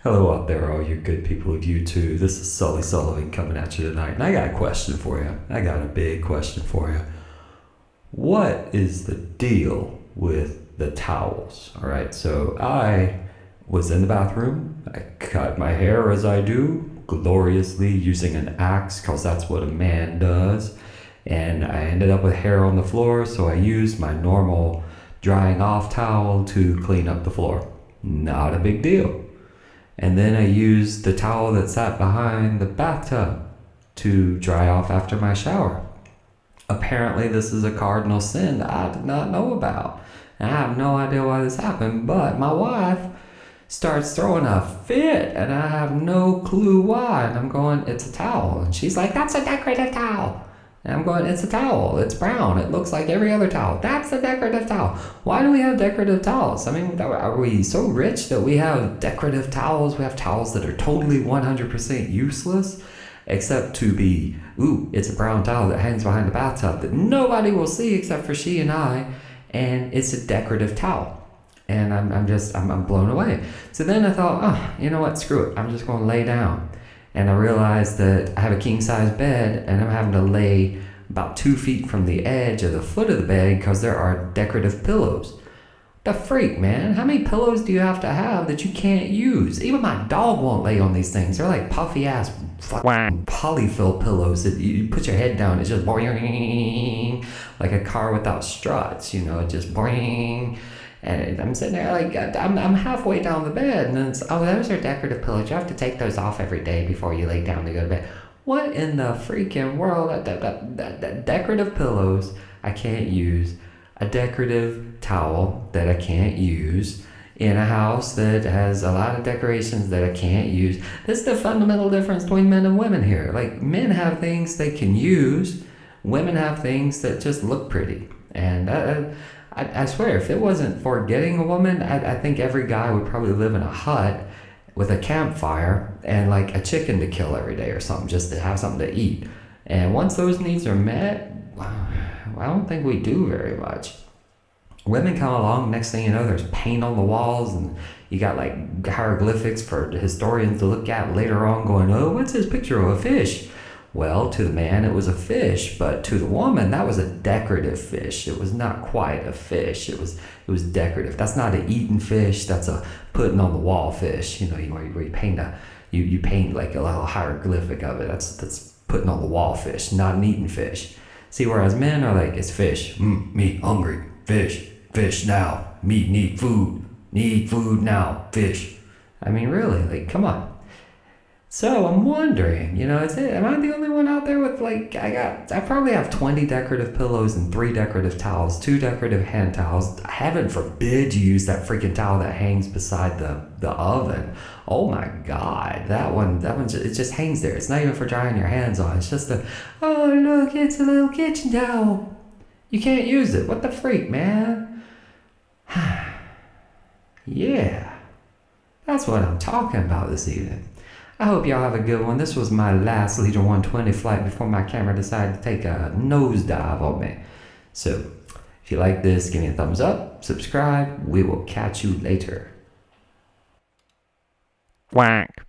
Hello out there, all you good people of YouTube. This is Sully Sullivan coming at you tonight, and I got a question for you. I got a big question for you. What is the deal with the towels? All right, so I was in the bathroom. I cut my hair as I do, gloriously using an axe, because that's what a man does. And I ended up with hair on the floor, so I used my normal drying off towel to clean up the floor. Not a big deal. And then I used the towel that sat behind the bathtub to dry off after my shower. Apparently this is a cardinal sin that I did not know about. And I have no idea why this happened, but my wife starts throwing a fit and I have no clue why. And I'm going, it's a towel. And she's like, that's a decorative towel. And I'm going, it's a towel. It's brown. It looks like every other towel. That's a decorative towel. Why do we have decorative towels? I mean, are we so rich that we have decorative towels? We have towels that are totally 100% useless, except to be, ooh, it's a brown towel that hangs behind the bathtub that nobody will see except for she and I, and it's a decorative towel. And I'm blown away. So then I thought, oh, you know what? Screw it. I'm just going to lay down. And I realized that I have a king-size bed and I'm having to lay about 2 feet from the edge of the foot of the bed because there are decorative pillows. The freak, man. How many pillows do you have to have that you can't use? Even my dog won't lay on these things. They're like puffy-ass polyfill pillows that you put your head down. It's just boing, like a car without struts, you know, it just boing. And I'm sitting there like, I'm halfway down the bed, and it's, oh, those are decorative pillows. You have to take those off every day before you lay down to go to bed. What in the freaking world? Decorative pillows I can't use. A decorative towel that I can't use. In a house that has a lot of decorations that I can't use. This is the fundamental difference between men and women here. Like, men have things they can use. Women have things that just look pretty. And I swear, if it wasn't for getting a woman, I think every guy would probably live in a hut with a campfire and like a chicken to kill every day or something, just to have something to eat. And once those needs are met, I don't think we do very much. Women come along, next thing you know, there's paint on the walls, and you got like hieroglyphics for historians to look at later on going, oh, what's this picture of a fish? Well, to the man, it was a fish, but to the woman, that was a decorative fish. It was not quite a fish. It was decorative. That's not an eaten fish. That's a putting on the wall fish. You know, where you paint you paint like a little hieroglyphic of it. That's putting on the wall fish, not an eaten fish. See, whereas men are like, it's fish. Meat, hungry. Fish now. Meat, need food now. Fish. I mean, really, like, come on. So I'm wondering, you know, am I the only one out there with like, I probably have 20 decorative pillows and 3 decorative towels, 2 decorative hand towels. Heaven forbid you use that freaking towel that hangs beside the oven. Oh my God, that one, it just hangs there. It's not even for drying your hands on. It's just oh look, it's a little kitchen towel. You can't use it. What the freak, man? Yeah, that's what I'm talking about this evening. I hope y'all have a good one. This was my last Leader 120 flight before my camera decided to take a nosedive on me. So, if you like this, give me a thumbs up, subscribe. We will catch you later. Quack.